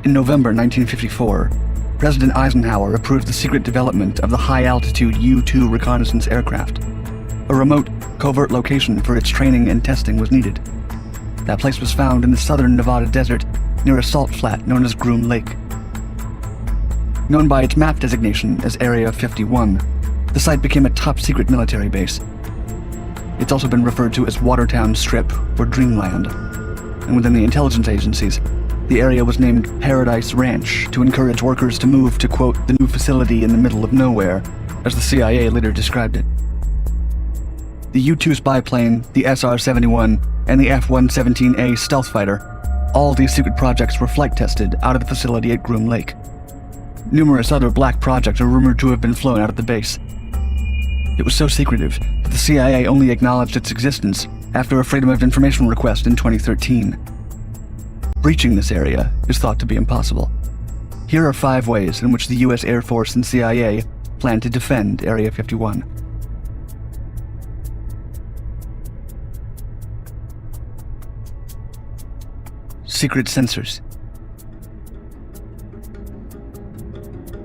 In November 1954, President Eisenhower approved the secret development of the high-altitude U-2 reconnaissance aircraft. A remote, covert location for its training and testing was needed. That place was found in the southern Nevada desert near a salt flat known as Groom Lake. Known by its map designation as Area 51, the site became a top-secret military base. It's also been referred to as Watertown Strip or Dreamland. And within the intelligence agencies, the area was named Paradise Ranch to encourage workers to move to, quote, the new facility in the middle of nowhere, as the CIA later described it. The U-2 spy plane, the SR-71, and the F-117A stealth fighter, all these secret projects were flight tested out of the facility at Groom Lake. Numerous other black projects are rumored to have been flown out of the base. It was so secretive that the CIA only acknowledged its existence after a Freedom of Information request in 2013. Breaching this area is thought to be impossible. Here are 5 ways in which the U.S. Air Force and CIA plan to defend Area 51. Secret sensors.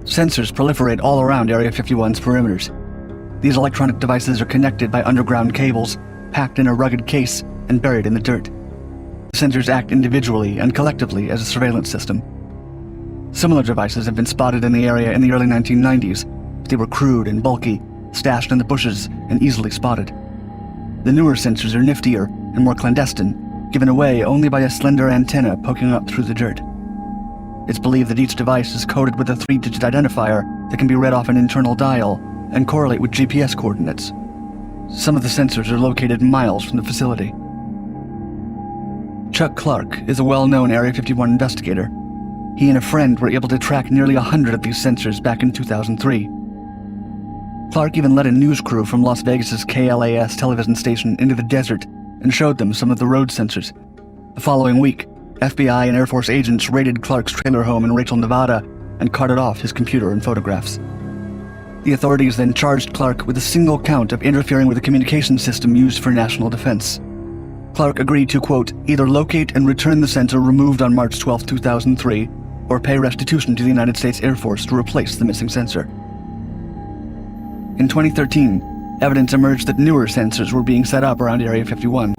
Sensors proliferate all around Area 51's perimeters. These electronic devices are connected by underground cables, packed in a rugged case, and buried in the dirt. The sensors act individually and collectively as a surveillance system. Similar devices have been spotted in the area in the early 1990s. They were crude and bulky, stashed in the bushes, and easily spotted. The newer sensors are niftier and more clandestine, given away only by a slender antenna poking up through the dirt. It's believed that each device is coded with a 3-digit identifier that can be read off an internal dial and correlate with GPS coordinates. Some of the sensors are located miles from the facility. Chuck Clark is a well-known Area 51 investigator. He and a friend were able to track nearly 100 of these sensors back in 2003. Clark even led a news crew from Las Vegas's KLAS television station into the desert and showed them some of the road sensors. The following week, FBI and Air Force agents raided Clark's trailer home in Rachel, Nevada, and carted off his computer and photographs. The authorities then charged Clark with a single count of interfering with a communication system used for national defense. Clark agreed to, quote, either locate and return the sensor removed on March 12, 2003, or pay restitution to the United States Air Force to replace the missing sensor. In 2013, evidence emerged that newer sensors were being set up around Area 51.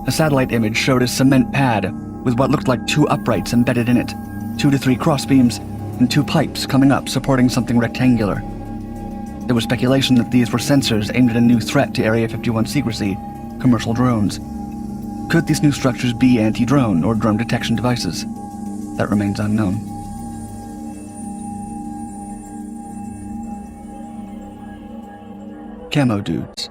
A satellite image showed a cement pad with what looked like 2 uprights embedded in it, 2 to 3 crossbeams, and 2 pipes coming up supporting something rectangular. There was speculation that these were sensors aimed at a new threat to Area 51 secrecy, commercial drones. Could these new structures be anti-drone or drone detection devices? That remains unknown. Camo Dudes.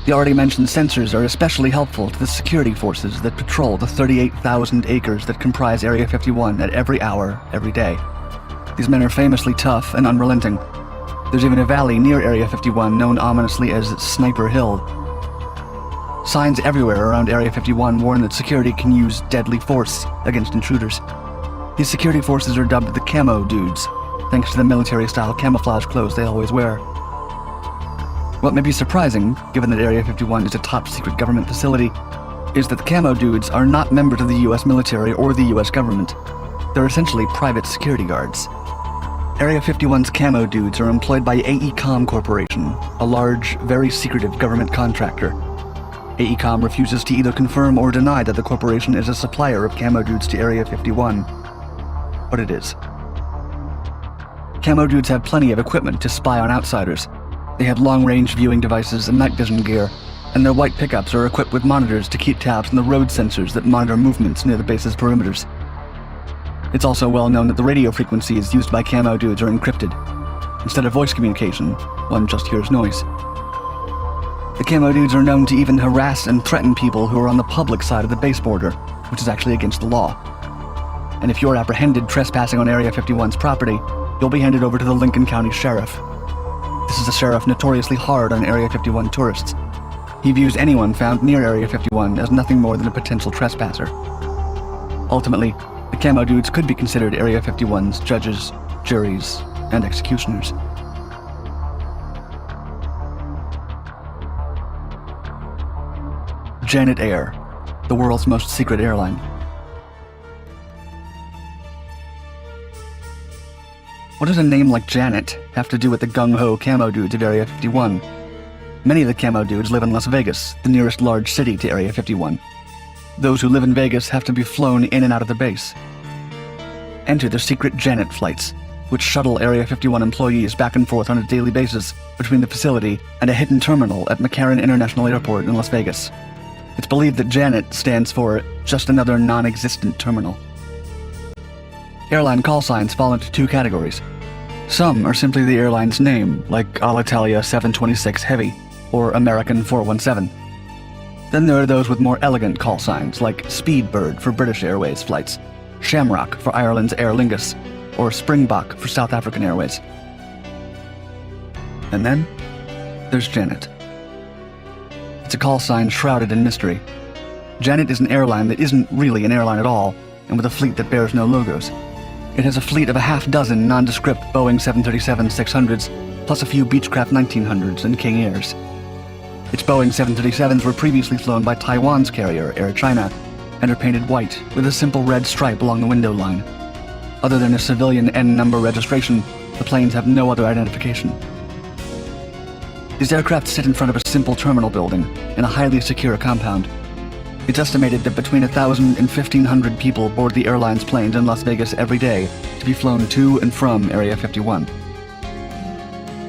The already mentioned sensors are especially helpful to the security forces that patrol the 38,000 acres that comprise Area 51 at every hour, every day. These men are famously tough and unrelenting. There's even a valley near Area 51 known ominously as Sniper Hill. Signs everywhere around Area 51 warn that security can use deadly force against intruders. These security forces are dubbed the Camo Dudes, thanks to the military-style camouflage clothes they always wear. What may be surprising, given that Area 51 is a top-secret government facility, is that the Camo Dudes are not members of the U.S. military or the U.S. government. They're essentially private security guards. Area 51's Camo Dudes are employed by AECOM Corporation, a large, very secretive government contractor. AECOM refuses to either confirm or deny that the corporation is a supplier of Camo Dudes to Area 51. But it is. Camo Dudes have plenty of equipment to spy on outsiders. They have long-range viewing devices and night vision gear, and their white pickups are equipped with monitors to keep tabs on the road sensors that monitor movements near the base's perimeters. It's also well known that the radio frequencies used by Camo Dudes are encrypted. Instead of voice communication, one just hears noise. The Camo Dudes are known to even harass and threaten people who are on the public side of the base border, which is actually against the law. And if you're apprehended trespassing on Area 51's property, you'll be handed over to the Lincoln County Sheriff. This is a sheriff notoriously hard on Area 51 tourists. He views anyone found near Area 51 as nothing more than a potential trespasser. Ultimately, the Camo Dudes could be considered Area 51's judges, juries, and executioners. Janet Ayer, the world's most secret airline. What does a name like Janet have to do with the gung-ho Camo Dudes of Area 51? Many of the Camo Dudes live in Las Vegas, the nearest large city to Area 51. Those who live in Vegas have to be flown in and out of the base. Enter the secret Janet flights, which shuttle Area 51 employees back and forth on a daily basis between the facility and a hidden terminal at McCarran International Airport in Las Vegas. It's believed that Janet stands for just another non-existent terminal. Airline call signs fall into two categories. Some are simply the airline's name, like Alitalia 726 Heavy or American 417. Then there are those with more elegant call signs, like Speedbird for British Airways flights, Shamrock for Ireland's Aer Lingus, or Springbok for South African Airways. And then there's Janet. It's a call sign shrouded in mystery. Janet is an airline that isn't really an airline at all, and with a fleet that bears no logos. It has a fleet of a half-dozen nondescript Boeing 737-600s, plus a few Beechcraft 1900s and King Airs. Its Boeing 737s were previously flown by Taiwan's carrier, Air China, and are painted white with a simple red stripe along the window line. Other than a civilian N number registration, the planes have no other identification. These aircraft sit in front of a simple terminal building in a highly secure compound. It's estimated that between 1,000 and 1,500 people board the airline's planes in Las Vegas every day to be flown to and from Area 51.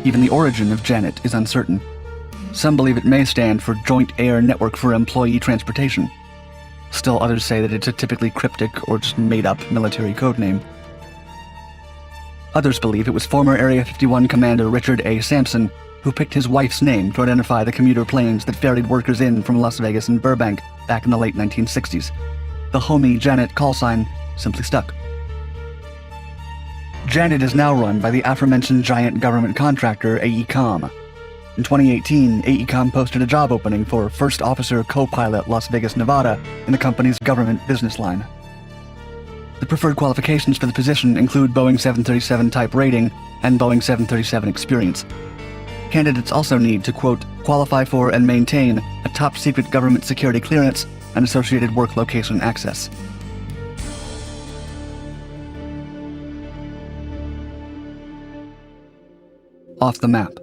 Even the origin of Janet is uncertain. Some believe it may stand for Joint Air Network for Employee Transportation. Still others say that it's a typically cryptic or just made-up military code name. Others believe it was former Area 51 Commander Richard A. Sampson who picked his wife's name to identify the commuter planes that ferried workers in from Las Vegas and Burbank back in the late 1960s. The homie Janet call sign simply stuck. Janet is now run by the aforementioned giant government contractor AECOM. In 2018, AECOM posted a job opening for First Officer Co-Pilot Las Vegas, Nevada in the company's government business line. The preferred qualifications for the position include Boeing 737 type rating and Boeing 737 experience. Candidates also need to, quote, qualify for and maintain a top-secret government security clearance and associated work location access. Off the map.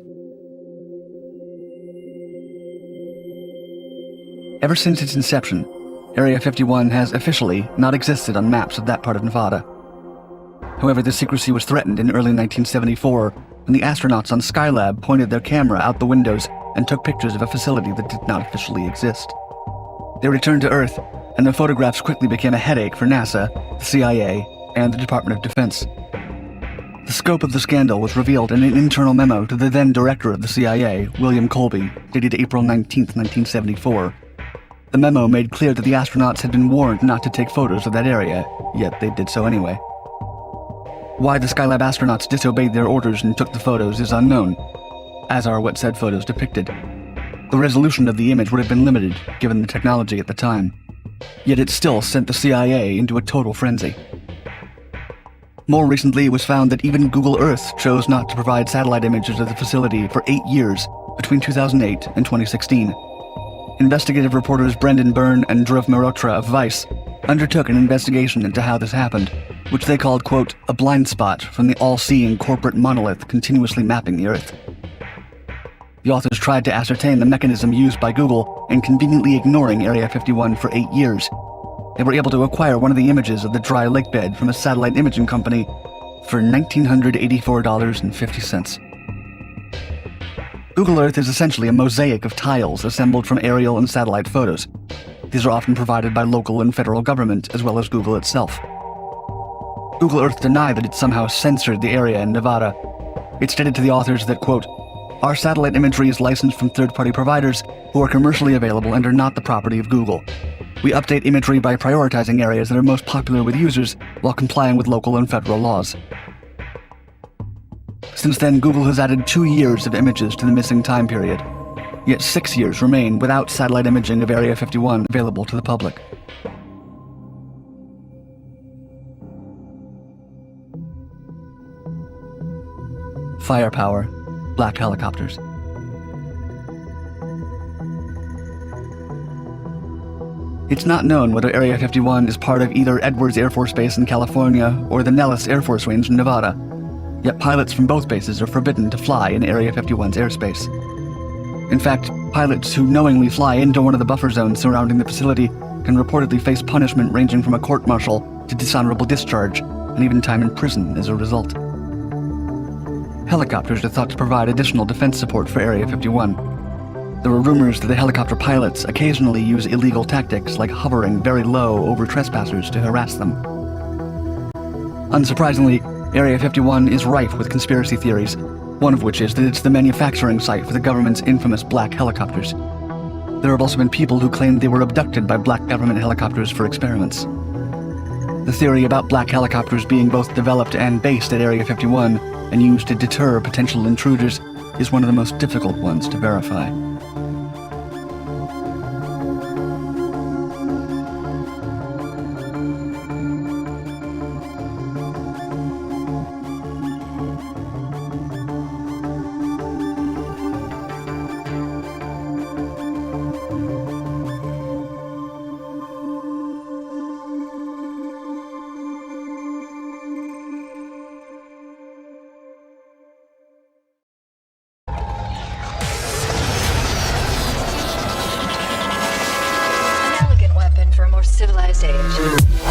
Ever since its inception, Area 51 has officially not existed on maps of that part of Nevada. However, this secrecy was threatened in early 1974 when the astronauts on Skylab pointed their camera out the windows and took pictures of a facility that did not officially exist. They returned to Earth, and the photographs quickly became a headache for NASA, the CIA, and the Department of Defense. The scope of the scandal was revealed in an internal memo to the then director of the CIA, William Colby, dated April 19, 1974. The memo made clear that the astronauts had been warned not to take photos of that area, yet they did so anyway. Why the Skylab astronauts disobeyed their orders and took the photos is unknown, as are what said photos depicted. The resolution of the image would have been limited, given the technology at the time. Yet it still sent the CIA into a total frenzy. More recently, it was found that even Google Earth chose not to provide satellite images of the facility for 8 years, between 2008 and 2016. Investigative reporters Brendan Byrne and Dhruv Mehrotra of Vice undertook an investigation into how this happened, which they called, quote, a blind spot from the all-seeing corporate monolith continuously mapping the Earth. The authors tried to ascertain the mechanism used by Google in conveniently ignoring Area 51 for 8 years. They were able to acquire one of the images of the dry lake bed from a satellite imaging company for $1,984.50. Google Earth is essentially a mosaic of tiles assembled from aerial and satellite photos. These are often provided by local and federal government, as well as Google itself. Google Earth denied that it somehow censored the area in Nevada. It stated to the authors that, quote, our satellite imagery is licensed from third-party providers who are commercially available and are not the property of Google. We update imagery by prioritizing areas that are most popular with users while complying with local and federal laws. Since then, Google has added 2 years of images to the missing time period, yet 6 years remain without satellite imaging of Area 51 available to the public. Firepower, black helicopters. It's not known whether Area 51 is part of either Edwards Air Force Base in California or the Nellis Air Force Range in Nevada, yet pilots from both bases are forbidden to fly in Area 51's airspace. In fact, pilots who knowingly fly into one of the buffer zones surrounding the facility can reportedly face punishment ranging from a court-martial to dishonorable discharge, and even time in prison as a result. Helicopters are thought to provide additional defense support for Area 51. There are rumors that the helicopter pilots occasionally use illegal tactics like hovering very low over trespassers to harass them. Unsurprisingly, Area 51 is rife with conspiracy theories, one of which is that it's the manufacturing site for the government's infamous black helicopters. There have also been people who claimed they were abducted by black government helicopters for experiments. The theory about black helicopters being both developed and based at Area 51 and used to deter potential intruders is one of the most difficult ones to verify. For a more civilized age.